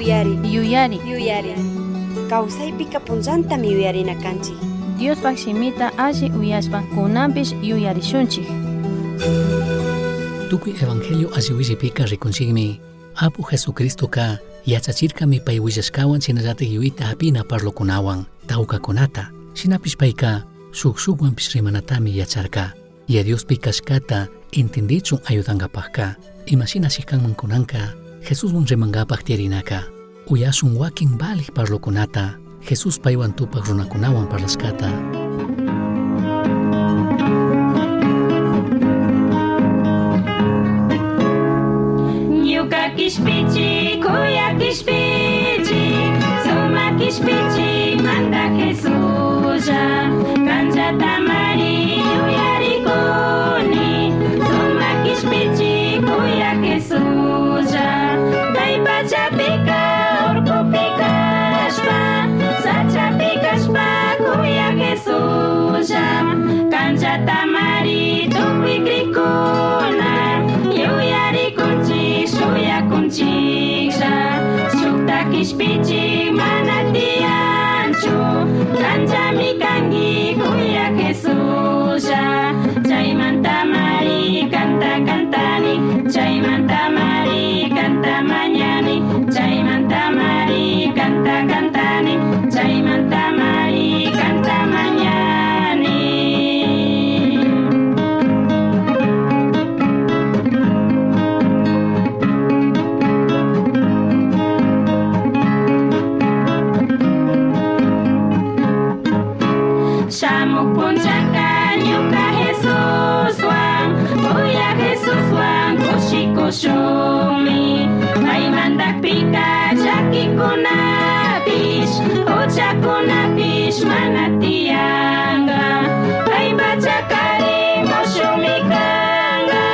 Yuyari. Kawsaypika punllantami yuyarinakanchik. Diospak simita alli uyashpa kunanpish yuyarishunchik. Tukuy evangelio alli willipika rikunchikmi Apu Jesucristoka yachachirkami pay willashkawan chinallatik yuyta apina parlokunawan tawkakunata. Shinapish payka shukshukwanpish rimanatami yacharka. Ya Diospi kashkata entendichun ayudankapakka. Imashina shikkanman kunanka Jesuswan rimankapak tiyarinaka. Uyasun wakin balik parlokunata Jesus paywan tupak runakunawan parlaskata. Ñuka kishpichi, kuya kishpichi, suma kishpichi, manda Jesusa, kanchata mari yuyarikuni, suma kishpichi, kuya Jesusa, kay pachapika, urkupika, sacha kuya Jesusa, kanchata mari tukuikrikuna, yuyarikunchik, shuyakunchiksha, shukta kishpichik mana tiyanchu, kanchami kanki kuya Jesusa, chaymanta mari kanta kantani, chaymanta mari kanta mañani, chaymanta mari kanta kantani, chaymanta mari kanta mañani. Shamuk punchaka ñuka Jesuswan, kuya Jesuswan kushikushunmi, maymantapika llakikunapish, uchakunapish mana tiyanqa, kay pachakari mushumi kanqa,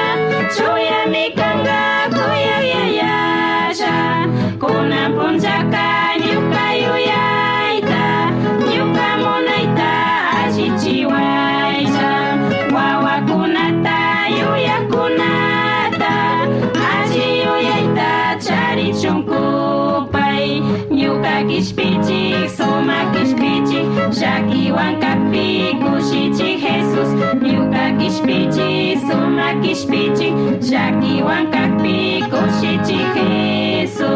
chuyami kanqa kuya yayasha, kunan punchaka ñuka yuyayta, ñuka munayta allichiwayta, wawakunata yuyakunata alli yuyayta charichunkupay, ñuka kishpichik, suma kishpichik, llakiwan kakpi kushichik Jesus, ñuka kishpichik, suma kishpichik, llakiwan kakpi kushichik Jesus.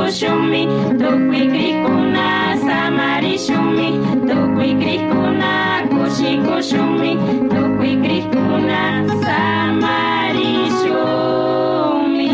Shumi, tukwi krikuna samari shumi, tukwi krikuna kushiko shumi, tukwi krikuna samari shumi.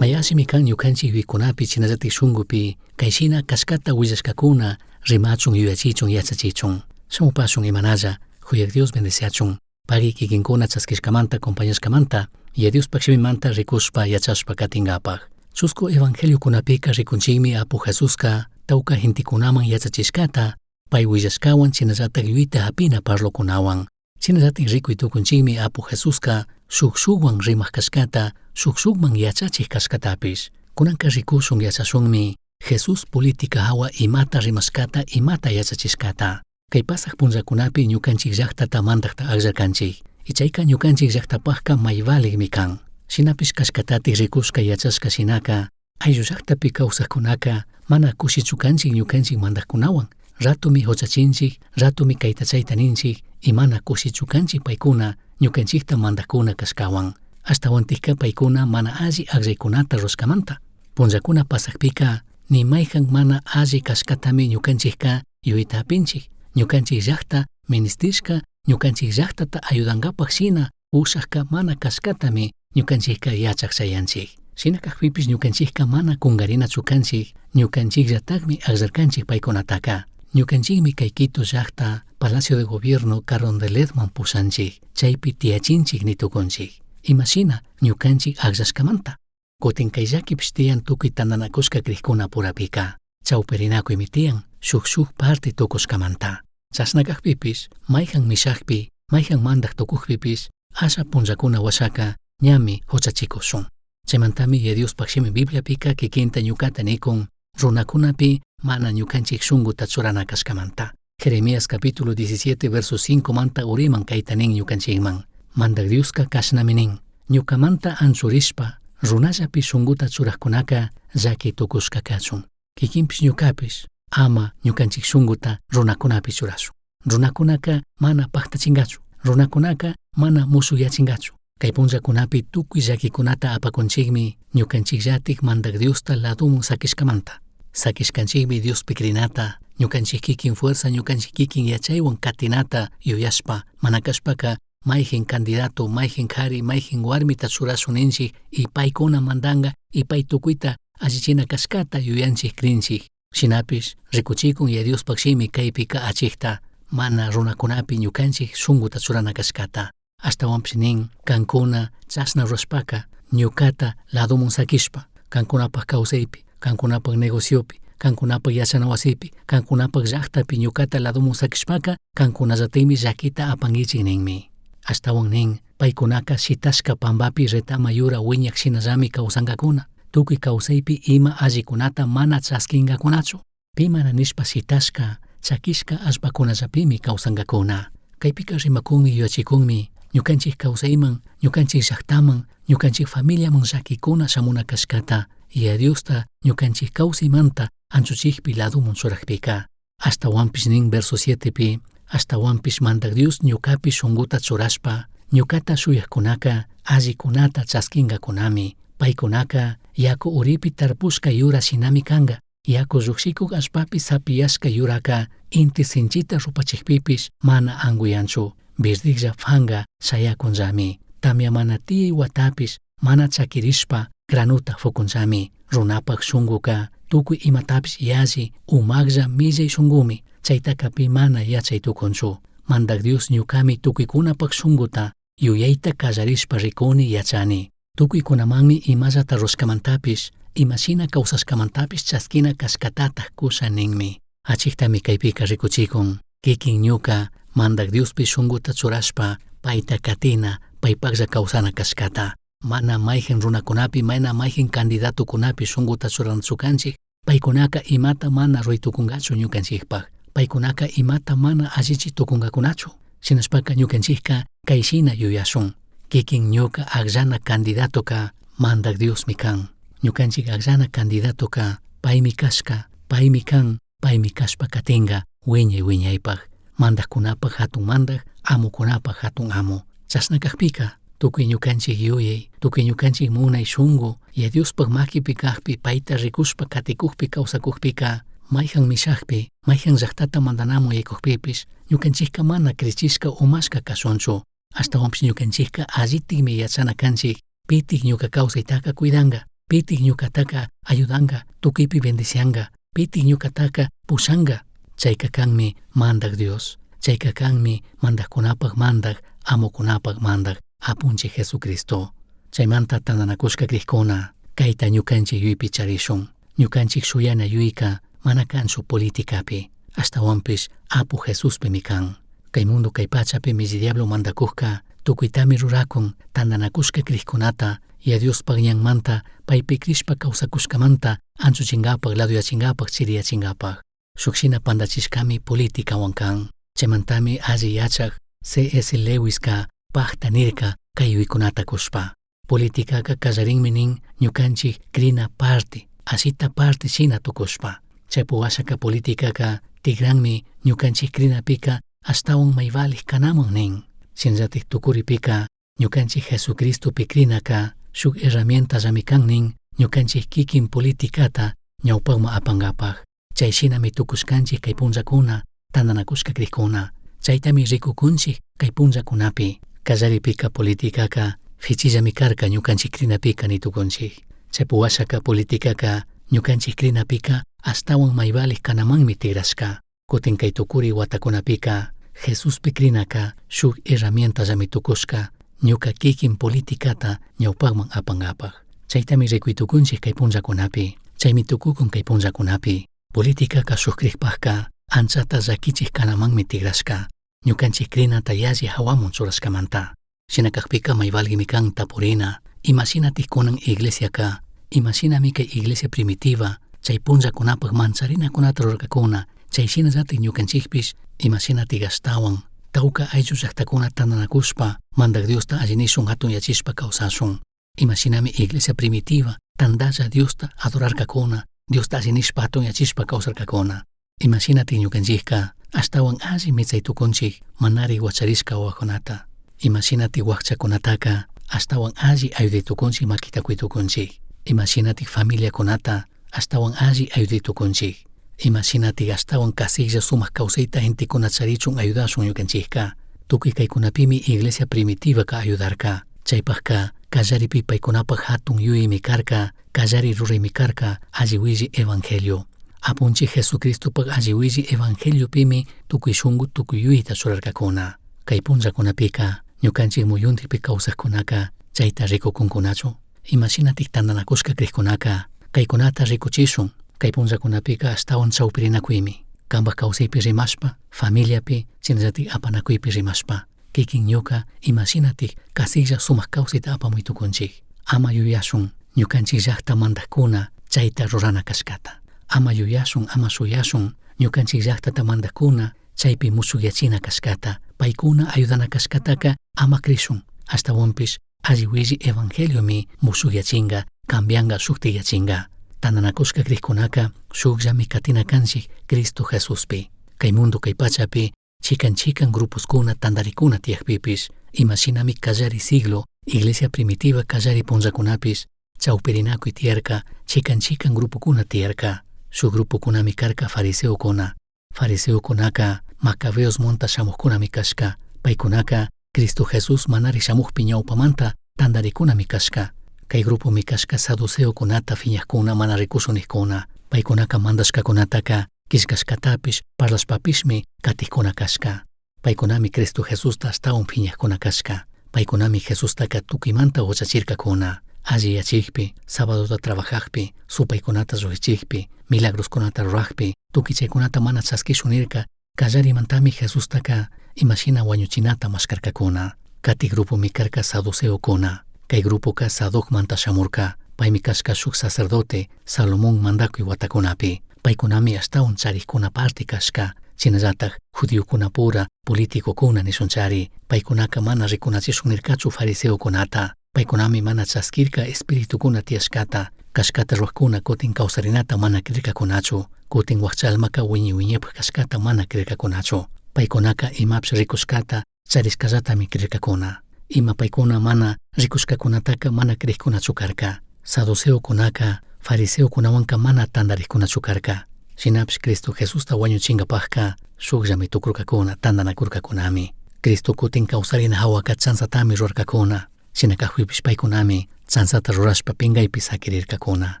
Mayasimi kan ñukanchik yuykunapi chinallatik shunkupi kayshina kashkata willashkakuna rimachun yuyachichun yachachichun. Shamupasun imanalla, huyak Dios bendeciachun. pagi kikinkuna chaskishkamanta compañashkamanta Diospak shimimanta rikushpa yachashpa katingapaq. Chusku evangeliokunapika rikunchikmi Apu Jesuska tawka gentikunaman yachachishkata pay willashkawan chinallatak yuyta hapina parlokunawan. Chinallatik rikuy tukunchikmi Apu Jesuska shukshukwan rimaq kashkata shukshukman yachachik kashkatapish. Kunanka rikushun yachashunmi Jesus politika hawa imata rimashkata imata yachachishkata. Kay pasaq punllakunapi ñukanchik llaqtata mantaqta aqllarkanchik. Ichayka ñukanchik llaqtapaqqa mayvaligmi kan. Shinapish kashkatatik rikushka yachashka shinaka ayllu llaqtapi kawsaqkunaka mana kushichukanchik ñukanchik mantaqkunawan. Ratumi hochachinchik, ratumi kayta chayta ninchik y mana kushichukanchik paykuna ñukanchikta mantaqkuna kashkawan. Ashtawantikka paykuna mana alli aqllaykunata rushkamanta. Punllakuna pasaqpika ni mayjan mana alli kashkatami ñukanchikka yuyta hapinchik. Ñukanchik llaqta ministishka ñukanchik llaqtata ayudankapaq shina ushaqka mana kashkatami ñukanchikka yachaqchayanchik. Shinakaqpipish ñukanchikka mana kungarinachu kanchik ñukanchikllatakmi aqllarkanchik paykunataka. Ñukanchikmi kay Quito llaqta Palacio de Gobierno Carondeletman pusanchik chaypi tiyachinchik nitukunchik. Imashina ñukanchik aqllashkamanta. Kutin kay llakipish tiyan tukuy tandanakushka kriqkuna purapika. Chawpirinakuymi tiyan shuk parte tukushkamanta. Chasnakaqpipish mayjan mishaqpi mayjan mandaq tukuqpipish asha punllakuna washaka ñami huchachikushun. Chaymantami Diospak shimi Bibliapika kikinta ñukata nikun runakunapi mana ñukanchik shunquta churana kashkamanta. Jeremías capítulo 17 verso 5 manta uriman kayta nin ñukanchikman. Mandaq Dioska kashnami nin ñukamanta anchurishpa runallapi shunquta churaqkunaka llaki tukushka kachun. Kikinpish ñukapish ama ñukanchik shunquta runakunapi churashun. Runakunaka mana paktachingachu. Runakunaka mana musuyachingachu. Kay punllakunapi tukuy llakikunata apakunchikmi ñukanchikllatik mandaq Diosta ladumun sakishkamanta. Sakishkanchikmi Diospi krinata, ñukanchik kikin fuerza ñukanchik kikin yachaywan katinata yuyashpa mana kashpaka mayjin candidato, mayjin kari, mayjin warmita churashun ninchik y paykuna mandanga y pay tukuyta allichina kashkata yuyanchik krinchik. Shinapish rikuchikun Diospak shimi kaypika achikta mana runakunapi ñukanchik shunquta churana kashkata. Ashtawanpish nin kankuna chashna rurashpaka ñukata ladumun sakishpa kankunapaq kawsaypi, kankunapaq negociopi, kankunapaq yachana wasipi, kankunapaq llaqtapi ñukata ladumun sakishpaka kankunallatikmi llakita apankichik ninmi. Ashtawan nin paykunaka shitashka pambapi retama yura wiñaq shinallami kawsankakuna. Tukuy kawsaypi ima allikunata mana chaskinkakunachu. Pimana nishpa shitashka chakishka allpakunallapimi kawsankakuna. Kaypika rimakunmi yuyachikunmi ñukanchik kawsayman, ñukanchik llaqtaman, ñukanchik familiaman llakikuna shamuna kashkata y Diosta ñukanchik kawsaymanta anchuchikpi ladumun churaqpika. Ashtawanpish nin verso 7pi ashtawanpish mandaq Dios ñukapi shunquta churashpa ñukata shuyaqkunaka allikunata chaskinkakunami. Paykunaka yaku uripi tarpushka yura shinami kanga. Yaku lluqsikuq allpapi sapiyashka yuraka inti sinchita rupachikpipish mana anguyanchu. Birdiklla fanga shayakunllami. Tamya mana tiyay watapish mana chakirishpa granuta fukunllami. Runapaq shunquka tukuy imatapish yalli umaqlla millay shunqumi. Chaytaka pi mana yachay tukunchu. Mandaq Dios ñukami tukuykunapaq shunquta yuyayta kallarishpa rikuni yachani. Tukuykunamanmi imallata rushkamantapish imashina kawsashkamantapish chaskina kashkatataq kusha ninmi. Achiktami kaypika rikuchikun kikin ñuka mandaq Diospi shunquta churashpa payta katina paypaqlla kawsana kashkata. Mana mayjin runakunapi mana mayjin candidatukunapi shunquta churanachu kanchik. Paykunaka imata mana ruytukungachu ñukanchikpaq. Paykunaka imata mana allichi tukungakunachu. Shinashpaka ñukanchikka kayshina yuyashun. Kikin ñuka aqllana candidatoka mandaq Diosmi kan. Ñukanchik aqllana candidatoka paymi kashka, paymi kan, paymi kashpa katinga wiñaypaq. Mandaqkunapaq hatun mandaq, amukunapaq hatun amu. Chasnakaqpika tukuy ñukanchik yuyay, tukuy ñukanchik munay shunqu Diospaq makipi kaqpi payta rikushpa katikuqpi kawsakuqpika mayjan mishaqpi, mayjan llaqtata mandanamun yaykuqpipish ñukanchikka mana krichishka umashka kashunchu. Ashtawanpish ñukanchikka allitikmi yachana kanchik pitik ñuka kawsaytaka cuidanka, pitik ñukataka ayudanka, tukuypi bendicianka, pitik ñukataka pushanka. Chayka kanmi mandaq Dios. chayka kanmi mandaqkunapaq mandaq amukunapaq mandaq apunchik Jesucristo. Chaymanta tandanakushka kriqkuna kayta ñukanchik yuypi charishun. Ñukanchik shuyana yuyka mana kanchu politikapi, ashtawanpish apu Jesuspimi kan. Kay mundo kay pachapi misi diablo mandakujka tukuytami rurakun tandanakushka kriqkunata y a Diospaq ñanmanta paypi krishpa kawsakushkamanta anchuchinkapaq laduyachingapaq chiriyachingapaq. Shukshina pandachishkami politikawan kan. Chaymantami alli yachaq C.S. Lewiska paqta nirka kay yuykunata kushpa. Politikaka kallarinmi nin ñukanchik krina parti, asita parti shina tukushpa. Chaypuwashaka politikaka tigranmi ñukanchik krinapika ashtawan mayvalij kanamun nin. Shinllatik tukuripika ñukanchik Jesucristopi krinaka shuk herramientallami kan nin ñukanchik kikin politikata ñawpaqman apangapaq. Chayshinami tukushkanchik kay punllakuna tandanakushka kriqkuna. Chaytami rikukunchik kay punllakunapi. Kallaripika politikaka fichillami karka ñukanchik krinapika nitukunchik. Chaypuwashaka politikaka ñukanchik krinapika ashtawan mayvalij kanamanmi tigrashka. Kutin kay tukuri watakunapika Jesuspi krinaka shuk herramientallami tukushka ñuka kikin politikata ñawpaqman apangapaq. Chaytami rikuytukunchik kay punllakunapi. Chaymi tukukun kay punllakunapi. Politikaka shuk kriqpaqka anchata llakichik kanamanmi tigrashka. Ñukanchik krinata yalli hawamun churashkamanta. Shinakaqpika mayvalgimi kan tapurina. Imashinatik kunan iglesiaka. Imashinami kay iglesia primitiva. Chay punllakunapaq mancharinakunata rurkakuna. Chayshinallatik ñukanchikpish imashinatik ashtawan tawka ayllu llaqtakuna tandanakushpa mandak Diosta allinishun hatunyachishpa kawsashun. Imashinami iglesia primitiva tandalla Diosta adorarkakuna, Diosta allinishpa hatunyachishpa kawsarkakuna. Imashinatik ñukanchikka ashtawan alli mitsaytukunchik manari wacharishka wawakunata. Imashinatik wakchakunataka ashtawan alli ayuditukunchik makitakuytukunchik. Imashinatik familiakunata ashtawan alli ayuditukunchik. Imashinatik ashtawan kasilla sumaq kawsayta gentikuna charichun ayudashun ñukanchikka. Tukuy kaykunapimi iglesia primitiva ka ayudarka. Chaypaqka kallaripi paykunapaq hatun yuymi karka, kallari ruraymi karka alli willi evangelio. Apunchik Jesucristopaq alli willi evangeliopimi tukuy shunqu tukuy yuyta churarkakuna. Kay punllakunapika ñukanchik muyuntipi kawsaqkunaka chayta rikukunkunachu. Imashinatik tandanakushka kriqkunaka kaykunata rikuchishun. Kay punllakunapika ashtawan chawpirinakuymi. Kanpaq kawsaypi rimashpa, familiapi, chinallatik apanakuypi rimashpa. Kikin ñuka imashinatik kasilla sumaq kawsayta apamuytukunchik. Ama yuyashun ñukanchik llaqta mandaqkuna chayta rurana kashkata. Ama yuyashun, ama suyashun ñukanchik llaqtata mandaqkuna chaypi musukyachina kashkata. Paykuna ayudana kashkataka ama krishun. Ashtawanpish alli willi evangeliomi musukyachinga, cambianga shuktiyachinga. Tandanakushka kriqkunaka shukllami katina kanchik Cristo Jesuspi. Kay mundo kay pachapi chikan grupuskuna tandarikuna tiyakpipish imashinami kallari siglo iglesia primitiva kallari punllakunapish chawpirinakuy tiyarka chikan grupukuna tiyarka. Shuk grupukunami karka fariseokuna. Fariseokunaka Macabeos monta shamuqkunami kashka. Paykunaka Cristo Jesus manari shamuqpi ñawpamanta tandarikunami kashka. Kay grupo mi kashka saduceokunata fiñaqkuna mana rikushuniqkuna. Paykunaka mandashkakunataka kishkashkatapish parlashpapishmi katiqkuna kashka. Paykunami Cristo Jesusta ashtawan fiñaqkuna kashka. Paykunami Jesustaka tukuymanta uchachirkakuna. Alli yachikpi, sabadota trabajaqpi, supaykunata ruhichikpi, milagroskunata ruraqpi, tukuy chaykunata mana chaskishunirka kallarimantami Jesustaka imashina wañuchinata mashkarkakuna. Kati grupo mi karka saduceokuna. Kay grupoka Sadokmanta shamurka. Paymi kashka shuk sacerdote Salomón mandakuy watakunapi. Paykunami ashtawan chariqkuna parti kashka. Chinallatak judíokuna pura politikokuna nishunchari. Paykunaka mana rikunachishunirkachu fariseokunata. Paykunami mana chaskirka espiritukuna tiyashkata. Kashkata ruwaqkuna kutin kawsarinata mana krirkakunachu. Kutin waqchalmaka wiñipaq kashkata mana krirkakunachu. Paykunaka imapsh rikushkata charishkallatami krirkakuna. Ima paykuna mana rikushkakunataka mana kriqkunachu karka. Saduceokunaka fariseokunawanka mana tandariqkunachu karka. Shinapish Cristo Jesusta wañuchinkapaqka shukllami tukurkakuna tandanakurkakunami. Cristo kutin kawsarina hawaka chansatami rurarkakuna. Shinakaqpipish paykunami chansata rurashpa pinkaypi sakirirkakuna.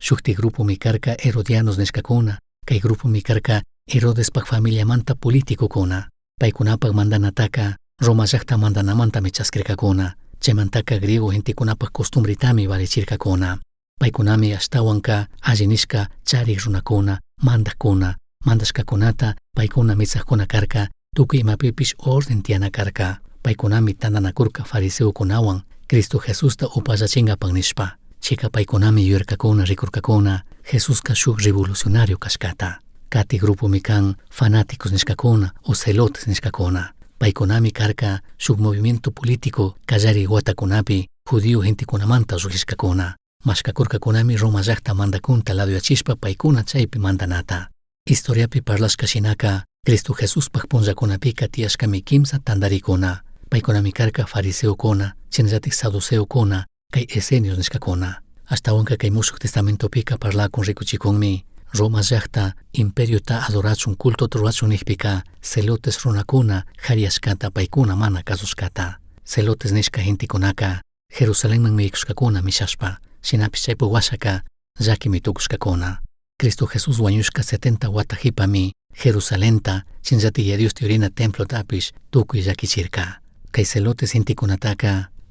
Shukti grupo mi karka Herodianos nishkakuna. Kay grupo mi karka Herodespaq familiamanta politikukuna. Paykunapaq mandanataqa Roma llaqta mandanamantami chaskirkakuna. Chaymantaqa griego gentikunapaq costumbritami valichirkakuna. Paykunami ashtawanqa alli nishka chariq runakuna, mandaqkuna, mandashkakunata paykuna mitsaqkuna karka, tukuy imapipish orden tiana karka. Paykunami tandanakurka fariseukunawan Cristo Jesusta upallachingapan nishpa. Chika paykunami yuyarkakuna rikurkakuna Jesusqa shuk revolucionario kashkata. Kati grupumi kan fanáticos nishkakuna o celotes nishkakuna. Paykunami karka shuk movimiento político kallari watakunapi judío gentikunamanta rurishkakuna. Mashkakurkakunami Roma llaqta mandakunta laduyachishpa paykuna chaypi mandanata. Historiapi parlashkashinaka Cristo Jesuspaq punllakunapika tiyashkami kimsa tandarikuna. Paykunami karka fariseokuna, chinallatik saduceokuna, kay esenios nishkakuna. Ashtawanka kay musuq testamentopika parlakun rikuchikunmi Roma llaqta imperiota adorachun culto ruachun nishpika celotes runakuna qhariyashkata paykuna mana kasushkata. Celotes nishka gentikunaka Jerusalenman miyikushkakuna mishashpa. Shinapish chaypuk washaka llakimi tukushkakuna. Cristo Jesús wañushka 70 watajipami Jerusalenta chinllatik ya Dios tiurina templotapish tukuy llakichirka. Kay celotes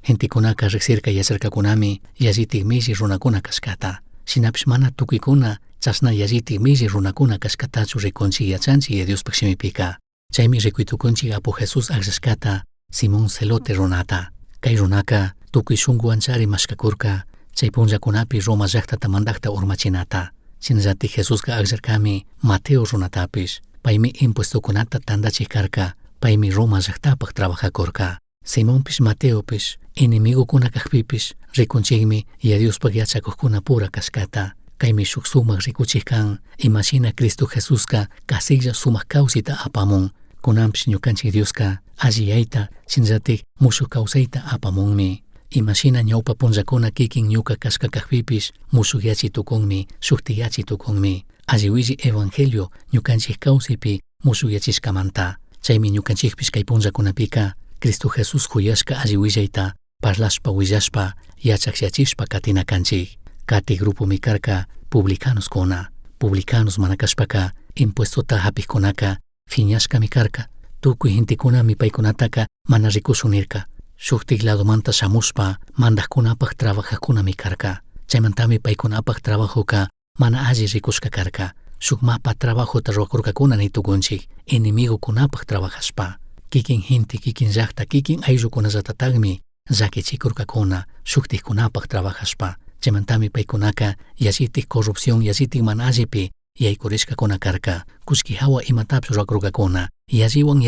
gentikunaka riqsirka yacharkakunami yallitik milli runakuna kashkata. Shinapish mana tukuykuna chasna yallitik milli runakuna kashkatachu rikunchik yachanchik ya Diospaq shimipika. Chaymi rikuytukunchik apu Jesús aqllashkata Simón Celote runata. Kay runaka tukuy shunkuwan chari mashkakurka chay punllakunapi Roma llaqtata mandaqta urmachinata. Chinallatik Jesusqa aqllarkami Mateo runatapish. Paymi impuestokunata tandachik karka. Paymi Roma llaqtapaq trabajakurka. Simonpish Mateopish inimigukuna kaqpipish rikunchikmi ya Diospaq yachakuqkuna pura kashkata. Kaymi shuk sumaq rikuchik kan imashina Cristo Jesusqa kasiklla sumaq kawsayta apamun. Kunanpish ñukanchik Diosqa alliyayta chinallatik mushuq kawsayta apamunmi. Imashina ñawpa punllakuna kikin ñuka kashka kaqpipish mushuq yachitukunmi, shuktik yachitukunmi. Alli willi evangelio ñukanchik kawsaypi mushuq yachishkamanta. Chaymi ñukanchikpish kay punllakunapika Cristo Jesús huyashka alli willayta parlashpa willashpa yachaqyachishpa katina kanchik. Kati grupumi karka publicanuskuna. Publicanos mana kashpaka impuestota hapikkunaka phiñashkami karka. Tukuy gentikunami paykunataka mana rikusunirka. Shuktik ladomanta shamushpa mandaqkunapaq trabajaqkunami karka. Chaymantami paykunapaq trabajoka mana alli rikushka karka. Shuk mapa trabajota ruwakurkakuna nitukunchik inimigukunapaq trabajashpa. Kikin hinti, kikin llaqta, kikin ayllukunallatataqmi llakichikurkakuna shuktikkunapaq trabajashpa. Chaymantami paykunaka yallitik corrupción, yallitik mana allipi yaykurishkakuna karka. Kushki hawa imatapis ruwakurkakuna. Yalliwan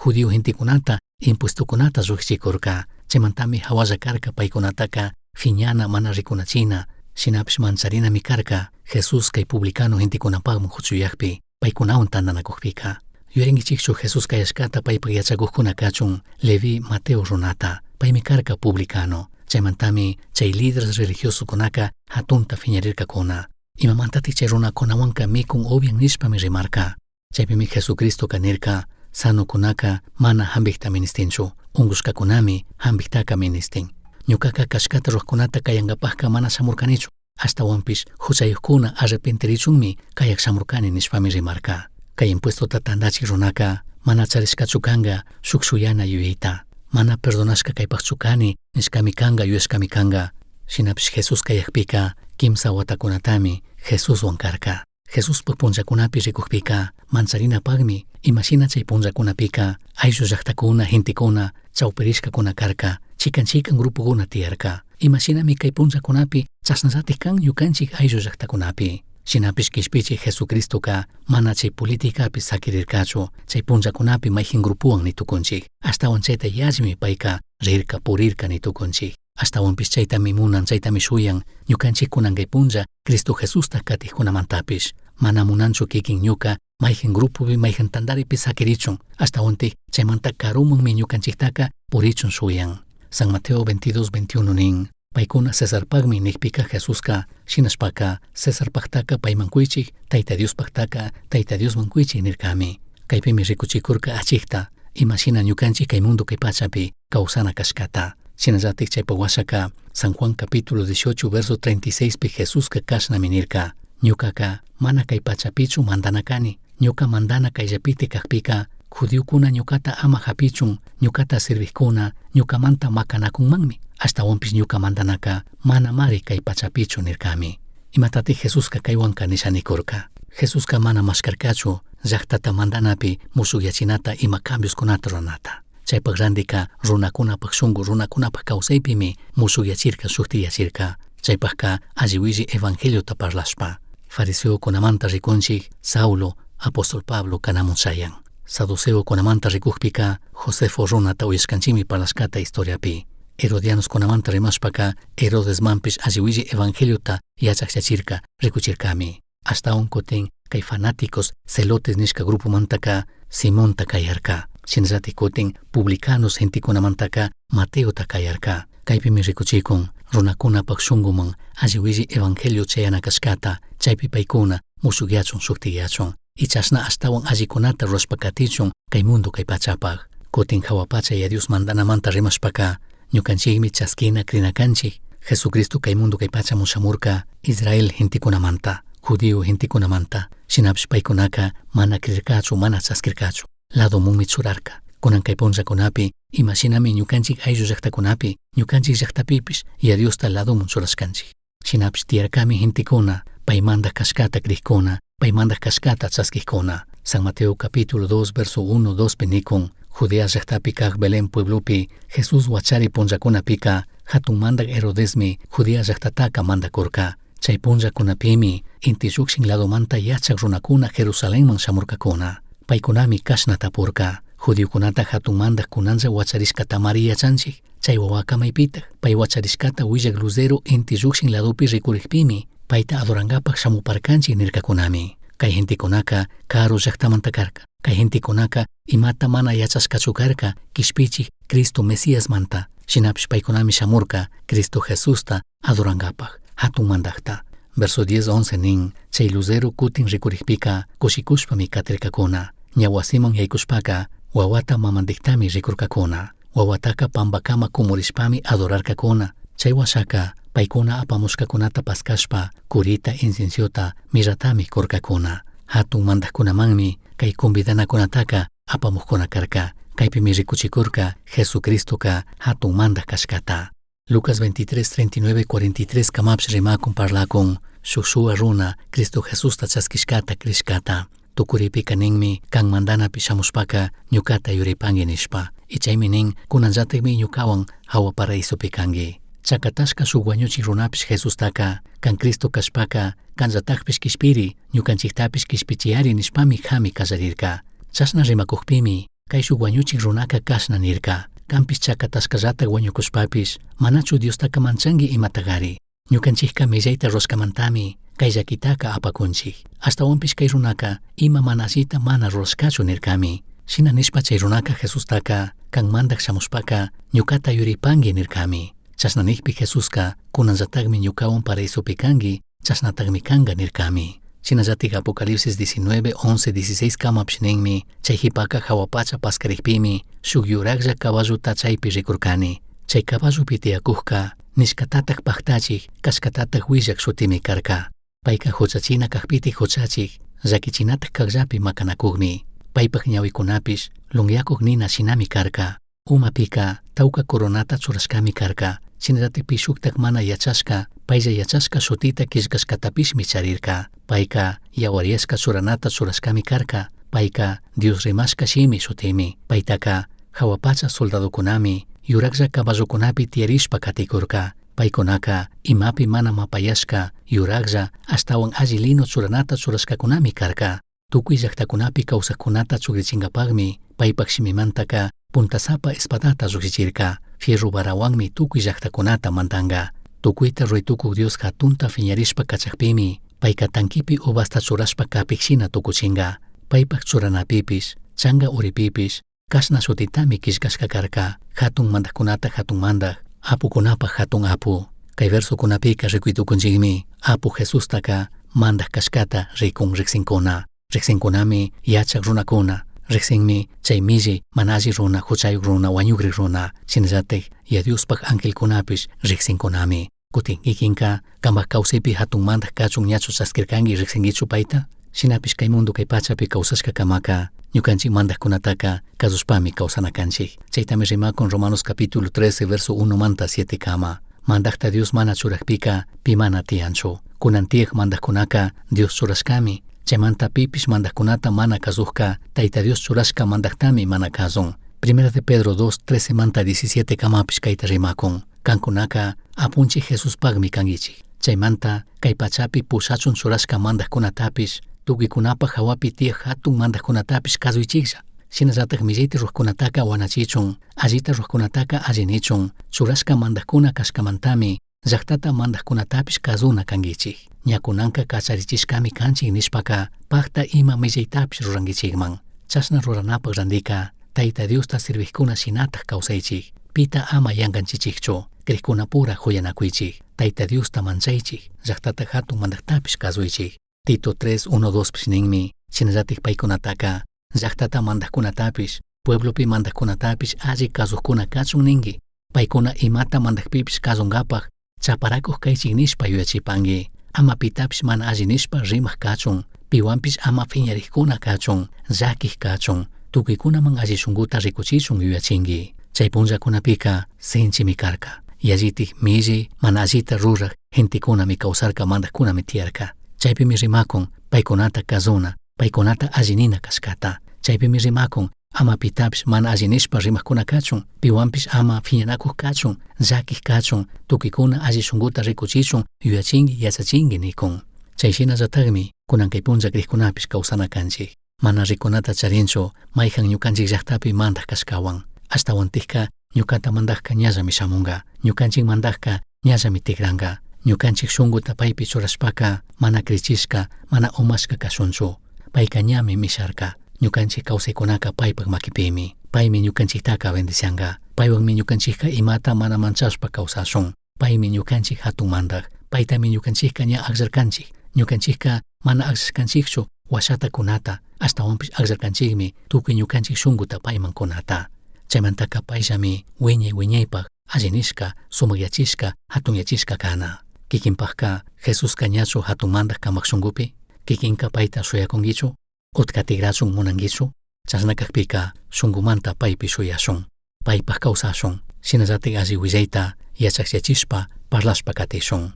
judío gentikunata impuestokunata lluqsichikurka. Chaymantami hawalla karka paykunataka phiñana mana rikunachina. Shinapish mancharinami karka Jesús kay publicano gentikunapaqman huchuyaqpi paykunawan tandanakuqpika. Yuyarinkichikchu Jesús kayashkata paypaq yachakuqkuna kachun Levi Mateo runata. Paymi karka publicano. Chaymantami chay líderes religiosokunaka hatunta phiñarirkakuna. Imamantatik chay runakunawanka mikun obvian nishpami rimarka. Chaypimi Jesucristo kanirka sanokunaka mana hambikta ministinchu. Ungushkakunami hambiktaka ministin. Ñukaka kashkata ruwaqkunata kayankapaqqa mana shamurkanichu. Ashtawanpish huchayuqkuna arrepentirichunmi kayak shamurkani nishpami rimarka. Kay impuestota tandachik runaka mana charishkachu kanga shuk shuyana yuyayta. Mana perdonashka kaypaqchu kani nishkami kanga yuyashkami kanga. Shinapish Jesus kayaqpika kimsa watakunatami Jesuswan karka. Jesuspaq punllakunapi rikuqpika mancharinapaqmi imashina chay punllakunapika ayllu llaqtakuna gentikuna chawpirishkakuna karka. Chikan grupukuna tiyarka. Imashinami kay punllakunapi chasnallatik kan ñukanchik ayllu llaqtakunapi. Shinapish kishpichik Jesucristoqa mana chay politikapi sakirirkachu. Chay punllakunapi mayjin grupuwan nitukunchik. Ashtawan chayta yallmi payka rirka purirka nitukunchik. Ashtawanpish chaytami munan chaytami shuyan ñukanchik kunan kay punlla Cristo Jesusta katiqkunamantapish. Mana munanchu kikin ñuka mayjin grupupi mayjin tandaripi sakirichun. Ashtawantik chaymanta karumanmi ñukanchiktaka purichun shuyan. San Mateo 22:21 nin. Paykuna Cesarpaqmi niqpika Jesusqa shinashpaka Cesarpaqtaqa paymankuychik Tayta Diospaqtaqa Tayta Diosmankuychik nirkami. Kaypimi rikuchikurka achikta imashina ñukanchik kay mundo kay pachapi kawsana kashkata. Shinallatik chaypa washaka San Juan capítulo 18 verso 36 pi Jesusqa kashnami nirka. Ñukaqa mana kay pachapichu mandanakani. Ñuka mandana kayllapiti kaqpika Judiokuna ñukata ama hapichun, ñukata servijkuna, ñukamanta makanakunmanmi. Ashtawanpish ñuka mandanaka mana mari kay pachapichu nirkami. Imatati Jesuska kaywanka nishanikurka. Jesuska mana mashkarkachu, llaqtata mandanapi musukyachinata ima cambioskunata runata. Chaypak randika runakunapaq shunqu runakunapaq kawsaypimi musukyachirka shuktiyachirka. Chaypaqka alliwilli evangeliota parlashpa. Fariseokunamanta rikunchik Saulo, apóstol Pablo kanamun shayan. Saduceokunamanta rikukpika Josefo runata uyashkanchimi parlashkata historiapi. Herodianoskunamanta rimashpaka Herodesmanpish alliwilli evangeliota yachaqchachirka rikuchirkami. Ashtawan kutin kay fanáticos celotes nishka grupumantaka Simonta kayarka. Shinllatik kutin publicanos gentikunamantaka Mateota kayarka. Kaypimi rikuchikun runakunapaq shunquman alliwilli evangelio chayanakashkata chaypi paykuna musukyachun shuktiyachun. Ichashna ashtawan allikunata rurashpakatichun kay mundo kay pachapaq. Kutin hawapacha ya Dios mandanamanta rimashpaka ñukanchikmi chaskina krinakanchik Jesucristo kay mundo kay pachamun shamurka Israel gentikunamanta, judío gentikunamanta. Shinapish paykunaka mana krirkachu mana chaskirkachu. Lado munmi churarka. Kunan kay punllakunapi imashinami ñukanchik ayllu llaqtakunapi ñukanchik llaqtapipish ya Diosta ladomun churashkanchik. Shinapish tiyarkami gentikuna paymanta kashkata krikuna paymanta kashkata chaskikuna. San Mateo capítulo 2 verso 1-2 penikun Judea llaqtapi kaq Belén pueblupi Jesús wachari punllakunapika hatun mandak Herodesmi Judea llaqtataka mandakurka. Chay punllakunapimi inti llukshin ladomanta yachaq runakuna Jerusalenman shamurkakuna. Paykunami kashna tapurka. Judiokunata hatun mandak kunanlla wacharishkata María yachanchik. Chay wawaka maypita pay wacharishkata willak lucero inti llukshin ladopi rikurikpimi payta adorankapaq shamuparkanchik nirkakunami. Kay gentikunaka karo llaqtamanta karka. Kay gentikunaka imata mana yachashkachu karka kishpichik Cristo Mesías manta. Shinapish paykunami shamurka Cristo Jesusta adorankapaq hatun mandaqta. Verso 10-11 nin chay lucero kutin rikurikpika kushikushpami katirkakuna. Ñawasiman yaykushpaka wawata mamandiktami rikurkakuna. Wawataka pambakama kumurishpami adorarkakuna. Chay washaka paykuna apamushkakunata paskashpa kurita inciensiota miratami kurkakuna. Hatun mandaqkunamanmi kay convidanakunataka apamuqkuna karka. Kaypimi rikuchikurka Jesucristoka hatun mandaq kashkata. Lucas 23:39-43 kamapsh rimakun parlakun shuk runa Cristo Jesusta chaskishkata krishkata. Tukuripika ninmi kan mandanapi shamushpaka ñukata yuripangi nishpa. Ichaymi nin kunanllatikmi ñukawan hawa paraísopi kangi. Chakatashka shuk wañuchik runapish Jesustaka kan Cristo kashpaka kanllatakpish kishpiri ñukanchiktapish kishpichiyari nishpami hami kallarirka. Chashna rimakukpimi kay shuk wañuchik runaka kashna nirka. Kanpish chakatashkallatak wañukushpapish manachu Diostaka manchangi imatagari. Ñukanchikka millayta rurashkamantami kay llakitaka apakunchik. Ashtawanpish kay runaka ima mana allita mana rurashkachu nirkami. Shina nishpa chay runaka Jesustaka kan mandak shamushpaka ñukata yuripangi nirkami. Chashna nikpi Jesuska kunanllatakmi ñukawan paraísopi kangi chashnatagmi kanga nirkami. Shinallatik Apocalipsis 19:11-16 kamapsh ninmi chay hipaka hawapacha paskarikpimi shuk yuraqlla caballuta chaypi rikurkani. Chay caballupi tiyakukka nishkatatak paktachik kashkatatak willak shutimi karka. Payka huchachina kakpiti huchachik llakichinata kaqllapi makanakugmi. Paypak ñawikunapish lungyakuk nina shinami karka. Umapika tawka coronata churashkami karka. Shinallatikpi shuktak mana yachashka paylla yachashka shutita kishkashkatapishmi charirka. Payka yawaryashka churanata churashkami karka. Payka Dios rimashka shimi shutimi. Paytaka hawapacha soldadokunami yuraqlla caballukunapi tiyarishpa katikurka. Paykunaka imapi mana mapayashka yuraqlla ashtawan alli lino churanata churashkakunami karka. Tukuy llaqtakunapi kawsaqkunata chukrichinkapaqmi paypak shimimantaka puntasapa espadata lluqsichirka. Fierro barawanmi tukuy llaqtakunata mantanqa. Tukuyta ruytukuk Dios hatunta fiñarishpa kachaqpimi payka tankipi ubasta churashpa kapikshina tukuchinqa. Paypak churanapipish changa uripipish kashna shutitami kishkashka karka. Hatun mandaqkunata hatun mandaq apukunapaq hatun apu. Kay versokunapika rikuytukunchikmi apu Jesustaka mandaq kashkata riksinkuna. Riksinkunami yachaq runakuna. Riksinmi chay milli mana alli runa huchayuq runa wañukrik runa. Shinallatik ya Diospaq angelkunapish riksinkunami. Kutin kikinka kanpak kawsaypi hatun mandaq kachun ñachu chaskirkanki riksinkichu payta. Shinapish kay mundo kay pachapi kawsashka kamaka ñukanchik mandaqkunataka kasushpami kawsanakanchik. Chaytami rimakun Romanos capítulo 13 verso 1 manta 7 kama. Mandaqta Dios mana churaqpika pi mana tiyanchu. Kunan tiyaq mandaqkunaka Dios churashkami. Chaymanta pipish mandaqkunata mana kasuqka Tayta Dios churashka mandaqtami mana kasun. Primera de Pedro 2, 13 manta 17 kamapish kayta rimakun. Kankunaka apunchi Jesus pagmi kangichik. Chaymanta kay pachapi pusachun churashka mandaqkunatapish tukuikunapa hawapi tiyaq hatun mandaqkunatapish kasuychiklla. Shinallatak millayti ruqkunataka wanachichun, allita ruqkunataka allinichun, churashka mandaqkuna kashkamantami llaqtata mandaqkunatapish kasuna kangichik. Ñakunanka kacharichishkami kanchik nishpaka pakta ima millaytapish rurankichikman. Chashna ruranapaq randika Tayta Diosta sirviqkuna shinataq kawsaychik. Pita ama yankanchichikchu, kriqkuna pura huyanakuychik. Tayta Diosta manchaychik, llaqtata hatun mandaqtapish kasuychik. Tito 3, 1, 2 pish ninmi, shinallatik paykunataka llaqtata mandaqkunatapish, pueblopi mandaqkunatapish alli kasuqkuna kachun ninki. Paykuna imata mandaqpipish kasunkapaq chaparakuq kaychik nishpa yuyachipanki. Ama pitapish mana alli nishpa rimaq kachun, piwanpish ama fiñariqkuna kachun, llakik kachun, tukuykunaman alli shunkuta rikuchichun yuyachinki. Chay punllakunapika sinchimi karka. Yallitik milli mana allita ruraq gentekunami kawsarka mandaqkunami tiyarka. Chaypimi rimakun paykunata kasuna, paykunata allinina kashkata. Chaypimi rimakun ama pitapish mana allinishpa rimaqkuna kachun, piwanpish ama fiñanakuq kachun, llakik kachun, tukuykuna alli shunkuta rikuchichun yuyachinki yachachinki nikun. Chayshinallataqmi kunan kay punlla kriqkunapish kawsana kanchik. Mana rikunata charinchu mayjan ñukanchik llaqtapi mandaq kashkawan. Ashtawantikka ñukata mandaqka ñallami shamunqa, ñukanchik mandaqka ñallami tikranqa. Ñukanchik shunkuta paypi churashpaka mana krichishka, mana umashka kashunchu. Payka ñami misharka. Ñukanchik kawsaykunaka paypak makipimi. Paymi ñukanchiktaka bendicianqa. Paywanmi ñukanchikka imata mana manchashpa kawsashun. Paymi ñukanchik hatun mandaq. Paytami ñukanchikka ña aqllarkanchik. Ñukanchikka mana aqllashkanchikchu washatakunata. Ashtawanpish aqllarkanchikmi tukuy ñukanchik shunkuta payman kunata. Chaymantaka payllami wiñaypaq allinishka, sumaqyachishka, hatunyachishka kana. Kikinpaqka Jesuska ñachu hatun mandaq kamaq shunkupi? Kikinka payta shuyakunkichu? Utka tigrachun munankichu? Chashna kaqpika shunkumanta paypi shuyashun, paypaq kawsashun, shinallatik alli willayta yachakyachishpa parlashpa katishun.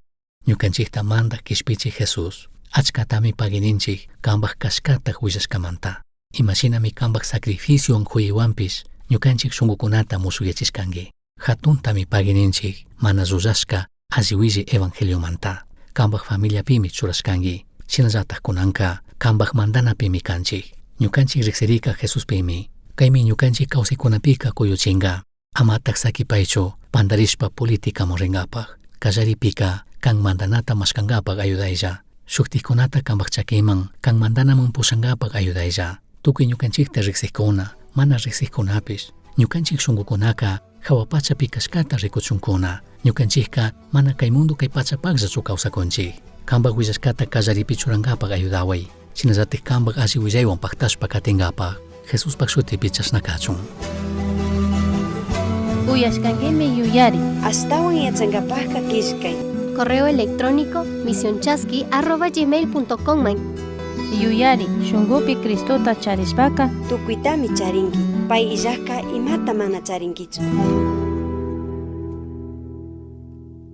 Ñukanchikta mandaq kishpichik Jesus, achkatami pagininchik kanpaq kashkataq willashkamanta. Imashinami kanpaq sacrificion huyaywanpish ñukanchik shunkukunata musukyachishkanki. Hatuntami pagininchik mana rurashka alli willi evangeliomanta. Kanpaq familiapimi churashkanki. Shinallataq kunanka kanpaq mandanapimi kanchik. Ñukanchik riqsirika Jesuspimi. Kaymi ñukanchik kawsaykunapika kuyuchinka. Amataq sakipaychu pandarishpa politikaman rinkapaq. Kallaripika kan mandanata mashkankapaq ayudaylla. Shuktikunata kanpaq chakiyman kan mandanaman pushankapaq ayudaylla. Tukuy ñukanchikta riqsiqkuna, mana riqsiqkunapish ñukanchik shunkukunaka hawa pachapi kashkata rikuchunkuna. Ñukanchikka mana kay mundo kay pachapaqllachu kawsakunchik. Kanpaq willashkata kallaripi churankapaq ayudaway. Shinallatik kanpaq alli willaywan paktashpa katinkapaq Jesuspaq shutipi chashna kachun. Uyashkankimi yuyari. Astawan yachankapaqqa kishkay. Correo electrónico misionchaski@gmail.com. Yuyari, shunkupi Cristota charishpaka Tukuytami charinki. Pay illaqqa imata mana charinkichu.